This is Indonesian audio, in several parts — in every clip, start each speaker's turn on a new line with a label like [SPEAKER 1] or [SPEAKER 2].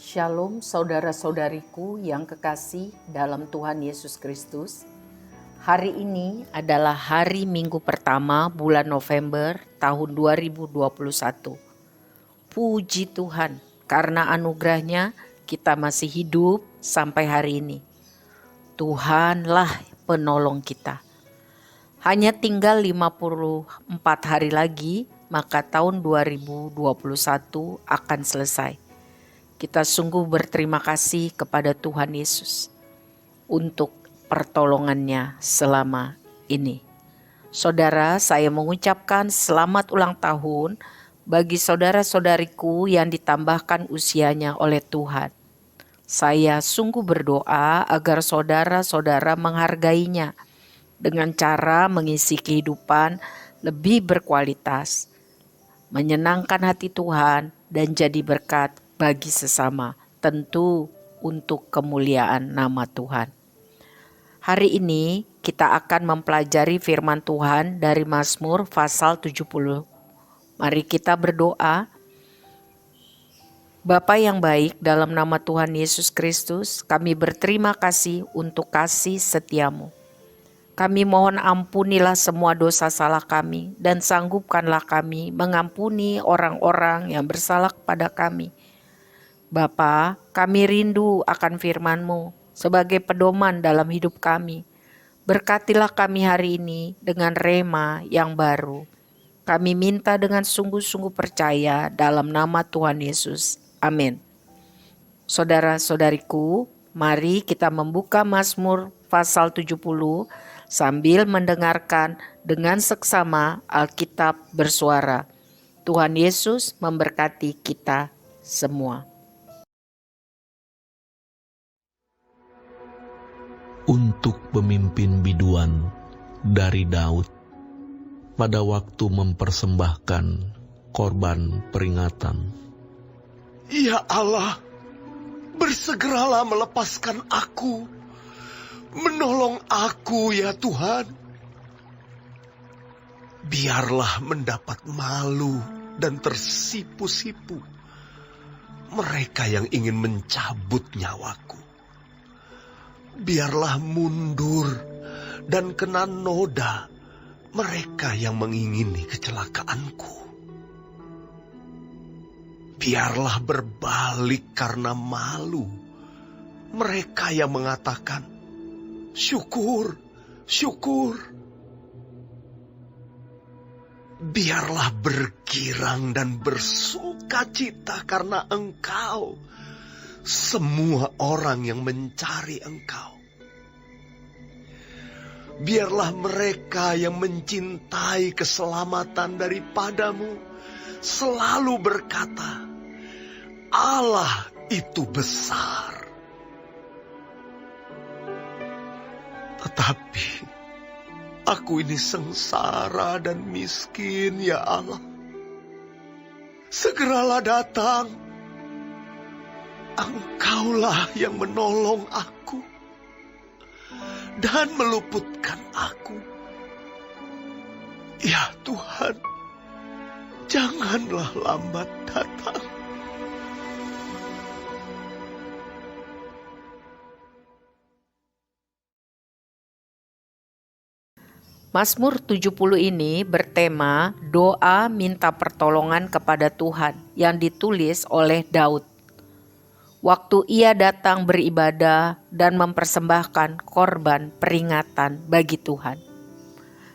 [SPEAKER 1] Shalom saudara-saudariku yang kekasih dalam Tuhan Yesus Kristus. Hari ini adalah hari Minggu pertama bulan November tahun 2021. Puji Tuhan, karena anugerahnya kita masih hidup sampai hari ini. Tuhanlah penolong kita. Hanya tinggal 54 hari lagi, maka tahun 2021 akan selesai. Kita sungguh berterima kasih kepada Tuhan Yesus untuk pertolongannya selama ini. Saudara, saya mengucapkan selamat ulang tahun bagi saudara-saudariku yang ditambahkan usianya oleh Tuhan. Saya sungguh berdoa agar saudara-saudara menghargainya dengan cara mengisi kehidupan lebih berkualitas, menyenangkan hati Tuhan dan jadi berkat bagi sesama, tentu untuk kemuliaan nama Tuhan. Hari ini kita akan mempelajari firman Tuhan dari Mazmur pasal 70. Mari kita berdoa. Bapa yang baik, dalam nama Tuhan Yesus Kristus, kami berterima kasih untuk kasih setiamu. Kami mohon ampunilah semua dosa salah kami dan sanggupkanlah kami mengampuni orang-orang yang bersalah kepada kami. Bapa, kami rindu akan firman-Mu sebagai pedoman dalam hidup kami. Berkatilah kami hari ini dengan rema yang baru. Kami minta dengan sungguh-sungguh percaya dalam nama Tuhan Yesus. Amin. Saudara-saudariku, mari kita membuka Mazmur pasal 70 sambil mendengarkan dengan seksama Alkitab bersuara. Tuhan Yesus memberkati kita semua.
[SPEAKER 2] Untuk pemimpin biduan dari Daud pada waktu mempersembahkan korban peringatan.
[SPEAKER 3] Ya Allah, bersegeralah melepaskan aku, menolong aku ya Tuhan. Biarlah mendapat malu dan tersipu-sipu mereka yang ingin mencabut nyawaku. Biarlah mundur dan kena noda mereka yang mengingini kecelakaanku. Biarlah berbalik karena malu mereka yang mengatakan, syukur, syukur. Biarlah bergirang dan bersukacita karena Engkau, semua orang yang mencari Engkau. Biarlah mereka yang mencintai keselamatan daripadamu selalu berkata, Allah itu besar. Tetapi aku ini sengsara dan miskin ya Allah. Segeralah datang. Engkaulah yang menolong aku dan meluputkan aku. Ya Tuhan, janganlah lambat datang.
[SPEAKER 1] Mazmur 70 ini bertema doa minta pertolongan kepada Tuhan yang ditulis oleh Daud. Waktu ia datang beribadah dan mempersembahkan korban peringatan bagi Tuhan.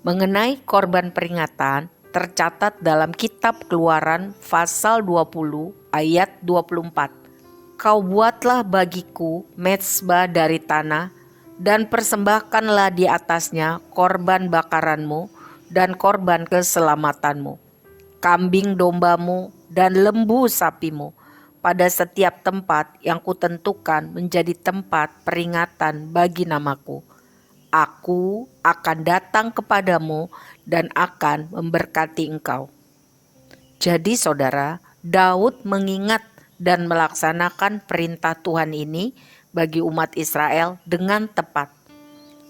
[SPEAKER 1] Mengenai korban peringatan tercatat dalam kitab Keluaran pasal 20 ayat 24. Kau buatlah bagiku mezbah dari tanah dan persembahkanlah di atasnya korban bakaranmu dan korban keselamatanmu, kambing dombamu dan lembu sapimu, pada setiap tempat yang kutentukan menjadi tempat peringatan bagi namaku. Aku akan datang kepadamu dan akan memberkati engkau. Jadi saudara, Daud mengingat dan melaksanakan perintah Tuhan ini bagi umat Israel dengan tepat.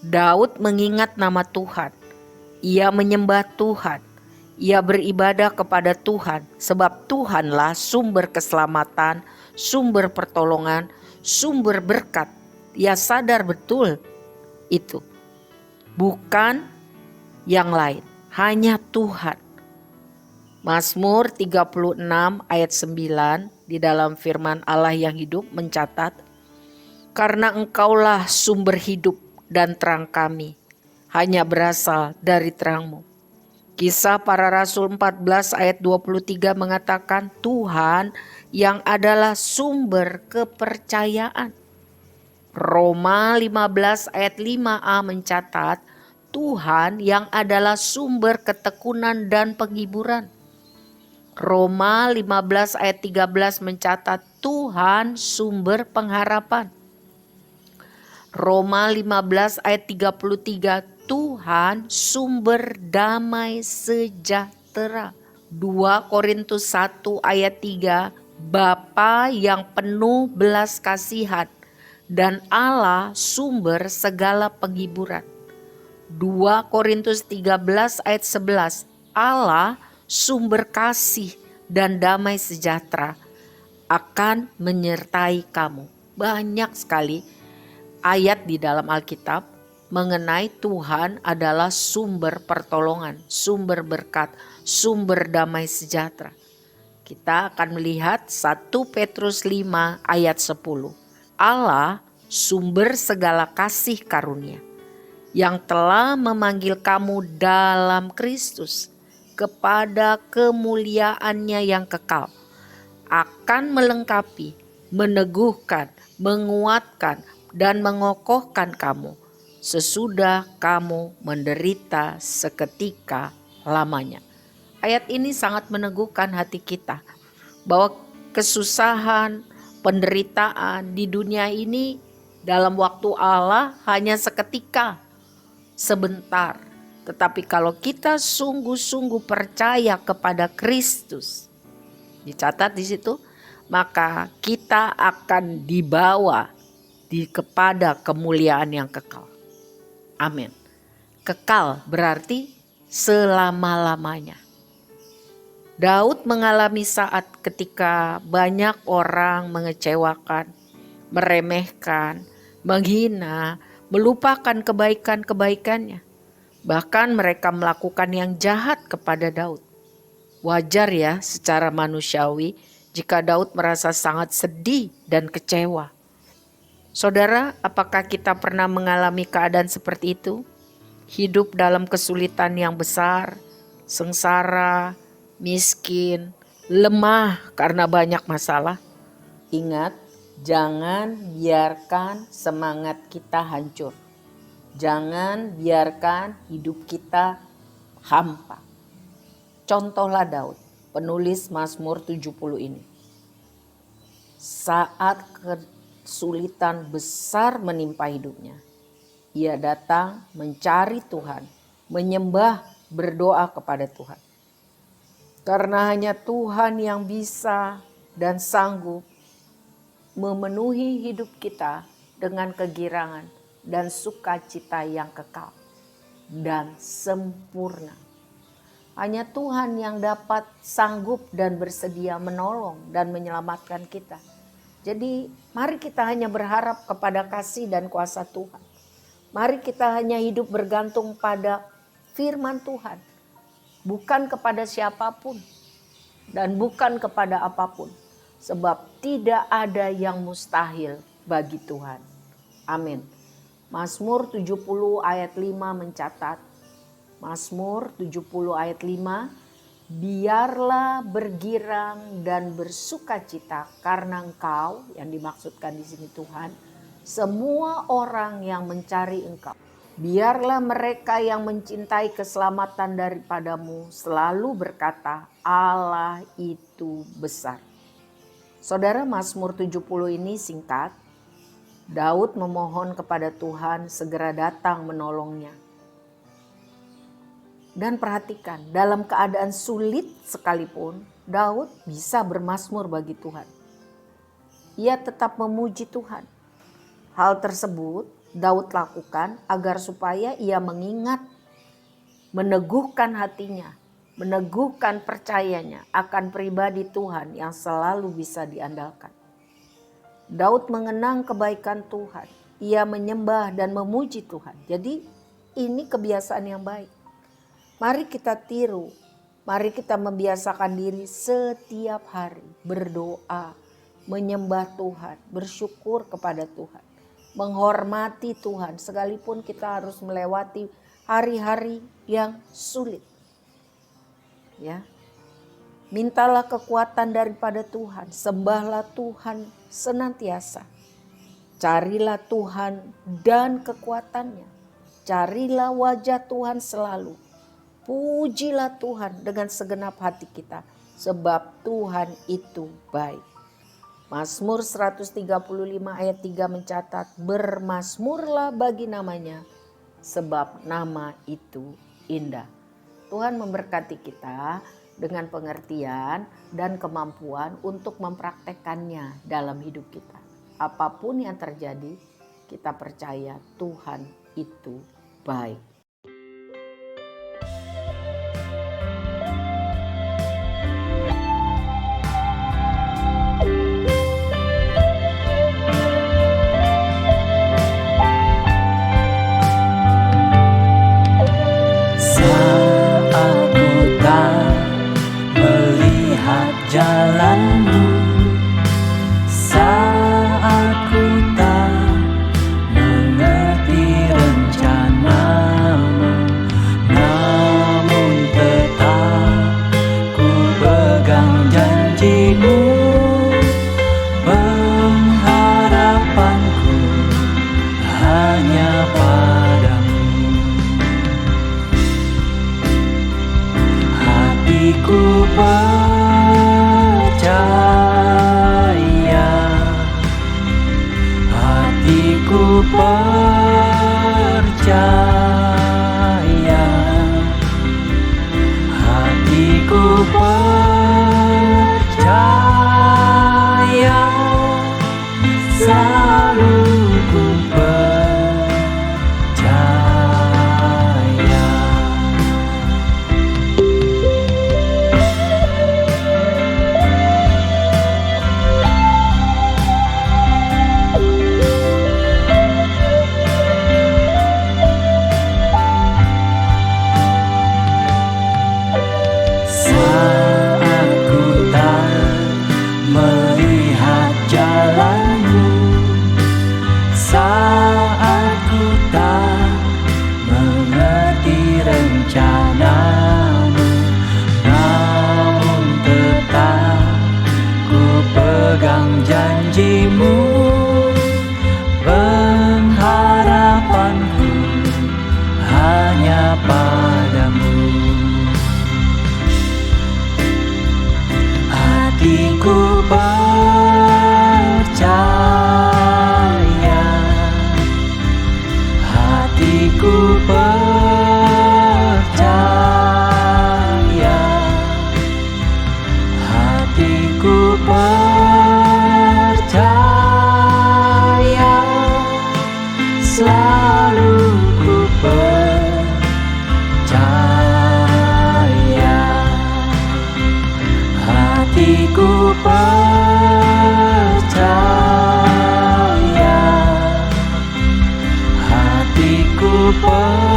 [SPEAKER 1] Daud mengingat nama Tuhan. Ia menyembah Tuhan. Ia beribadah kepada Tuhan, sebab Tuhanlah sumber keselamatan, sumber pertolongan, sumber berkat. Ia sadar betul itu. Bukan yang lain, hanya Tuhan. Mazmur 36 ayat 9 di dalam firman Allah yang hidup mencatat, karena Engkaulah sumber hidup dan terang kami, hanya berasal dari terang-Mu. Kisah Para Rasul 14 ayat 23 mengatakan Tuhan yang adalah sumber kepercayaan. Roma 15 ayat 5a mencatat Tuhan yang adalah sumber ketekunan dan penghiburan. Roma 15 ayat 13 mencatat Tuhan sumber pengharapan. Roma 15 ayat 33 Tuhan sumber damai sejahtera. 2 Korintus 1 ayat 3 Bapa yang penuh belas kasihan dan Allah sumber segala penghiburan. 2 Korintus 13 ayat 11 Allah sumber kasih dan damai sejahtera akan menyertai kamu. Banyak sekali ayat di dalam Alkitab mengenai Tuhan adalah sumber pertolongan, sumber berkat, sumber damai sejahtera. Kita akan melihat 1 Petrus 5 ayat 10. Allah sumber segala kasih karunia yang telah memanggil kamu dalam Kristus kepada kemuliaannya yang kekal, akan melengkapi, meneguhkan, menguatkan, dan mengokohkan kamu sesudah kamu menderita seketika lamanya. Ayat ini sangat meneguhkan hati kita bahwa kesusahan, penderitaan di dunia ini dalam waktu Allah hanya seketika, sebentar. Tetapi kalau kita sungguh-sungguh percaya kepada Kristus, dicatat di situ, maka kita akan dibawa kepada kemuliaan yang kekal. Amin. Kekal berarti selama-lamanya. Daud mengalami saat ketika banyak orang mengecewakan, meremehkan, menghina, melupakan kebaikan-kebaikannya. Bahkan mereka melakukan yang jahat kepada Daud. Wajar ya secara manusiawi jika Daud merasa sangat sedih dan kecewa. Saudara, apakah kita pernah mengalami keadaan seperti itu? Hidup dalam kesulitan yang besar, sengsara, miskin, lemah karena banyak masalah. Ingat, jangan biarkan semangat kita hancur. Jangan biarkan hidup kita hampa. Contohlah Daud, penulis Mazmur 70 ini. Saat kesulitan besar menimpa hidupnya, ia datang mencari Tuhan, menyembah, berdoa kepada Tuhan. Karena hanya Tuhan yang bisa dan sanggup memenuhi hidup kita dengan kegirangan dan sukacita yang kekal dan sempurna. Hanya Tuhan yang dapat sanggup dan bersedia menolong dan menyelamatkan kita. Jadi mari kita hanya berharap kepada kasih dan kuasa Tuhan. Mari kita hanya hidup bergantung pada firman Tuhan. Bukan kepada siapapun dan bukan kepada apapun. Sebab tidak ada yang mustahil bagi Tuhan. Amin. Mazmur 70 ayat 5 mencatat. Mazmur 70 ayat 5. Biarlah bergirang dan bersukacita karena Engkau, yang dimaksudkan di sini Tuhan, semua orang yang mencari Engkau. Biarlah mereka yang mencintai keselamatan daripadamu selalu berkata, Allah itu besar. Saudara, Mazmur 70 ini singkat. Daud memohon kepada Tuhan segera datang menolongnya. Dan perhatikan, dalam keadaan sulit sekalipun, Daud bisa bermazmur bagi Tuhan. Ia tetap memuji Tuhan. Hal tersebut Daud lakukan agar supaya ia mengingat, meneguhkan hatinya meneguhkan percayanya akan pribadi Tuhan yang selalu bisa diandalkan. Daud mengenang kebaikan Tuhan. Ia menyembah dan memuji Tuhan. Jadi ini kebiasaan yang baik. Mari kita tiru. Mari kita membiasakan diri setiap hari berdoa, menyembah Tuhan, bersyukur kepada Tuhan, menghormati Tuhan sekalipun kita harus melewati hari-hari yang sulit. Ya. Mintalah kekuatan daripada Tuhan, sembahlah Tuhan senantiasa. Carilah Tuhan dan kekuatannya. Carilah wajah Tuhan selalu. Pujilah Tuhan dengan segenap hati kita, sebab Tuhan itu baik. Mazmur 135 ayat 3 mencatat, bermazmurlah bagi namanya, sebab nama itu indah. Tuhan memberkati kita dengan pengertian dan kemampuan untuk mempraktekkannya dalam hidup kita. Apapun yang terjadi, kita percaya Tuhan itu baik.
[SPEAKER 4] Jalanmu saat ku tak mengerti rencanamu, namun tetap ku pegang janjimu. Pengharapanku hanya padamu. Hatiku percaya, hatiku percaya, selalu ku percaya. Janjimu, pengharapanku hanya padamu. Hatiku percaya, hatiku percaya, hatiku percaya, selalu ku percaya. Hatiku percaya, hatiku percaya,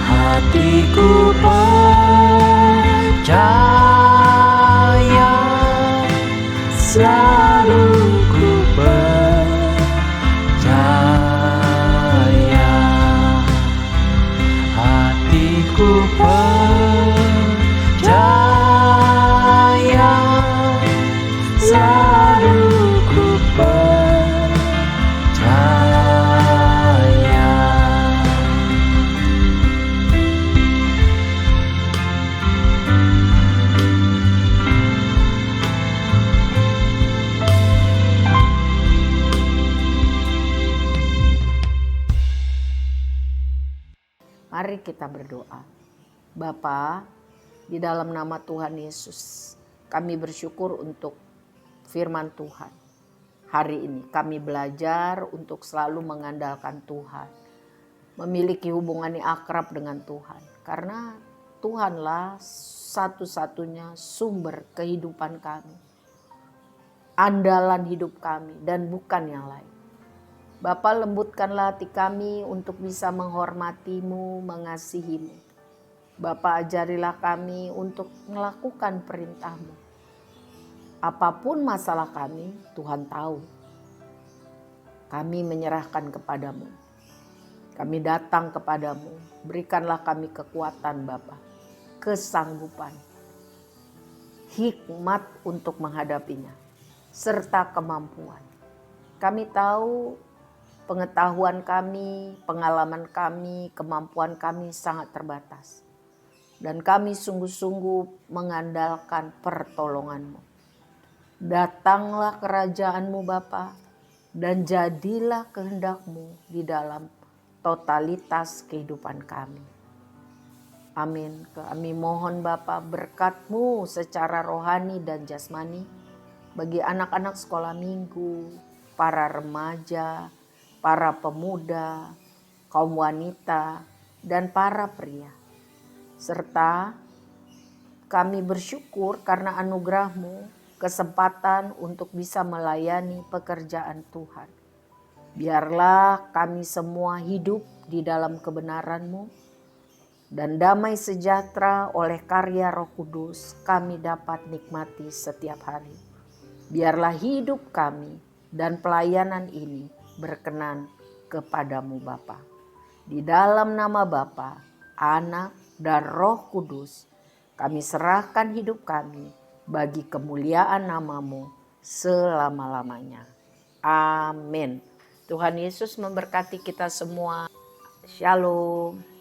[SPEAKER 4] hatiku percaya, selalu ku percaya. Hatiku percaya, selalu ku percaya.
[SPEAKER 1] Mari kita berdoa. Bapa, di dalam nama Tuhan Yesus, kami bersyukur untuk firman Tuhan. Hari ini kami belajar untuk selalu mengandalkan Tuhan. memiliki hubungan yang akrab dengan Tuhan. Karena Tuhanlah satu-satunya sumber kehidupan kami, andalan hidup kami, dan bukan yang lain. Bapa, lembutkanlah hati kami untuk bisa menghormati-Mu, mengasihi-Mu. Bapa, ajarilah kami untuk melakukan perintah-Mu. Apapun masalah kami, Tuhan tahu. Kami menyerahkan kepadamu. Kami datang kepadamu. Berikanlah kami kekuatan Bapa, kesanggupan, hikmat untuk menghadapinya, serta kemampuan. Kami tahu pengetahuan kami, pengalaman kami, kemampuan kami sangat terbatas. Dan kami sungguh-sungguh mengandalkan pertolongan-Mu. Datanglah kerajaan-Mu Bapa, dan jadilah kehendak-Mu di dalam totalitas kehidupan kami. Amin. Kami mohon Bapa berkat-Mu secara rohani dan jasmani bagi anak-anak sekolah minggu, para remaja, para pemuda, kaum wanita, dan para pria. Serta kami bersyukur karena anugerah-Mu, kesempatan untuk bisa melayani pekerjaan Tuhan. Biarlah kami semua hidup di dalam kebenaran-Mu, dan damai sejahtera oleh karya Roh Kudus kami dapat nikmati setiap hari. Biarlah hidup kami dan pelayanan ini berkenan kepadamu Bapa. Di dalam nama Bapa, Anak, dan Roh Kudus, kami serahkan hidup kami bagi kemuliaan nama-Mu selama-lamanya. Amin. Tuhan Yesus memberkati kita semua. Shalom.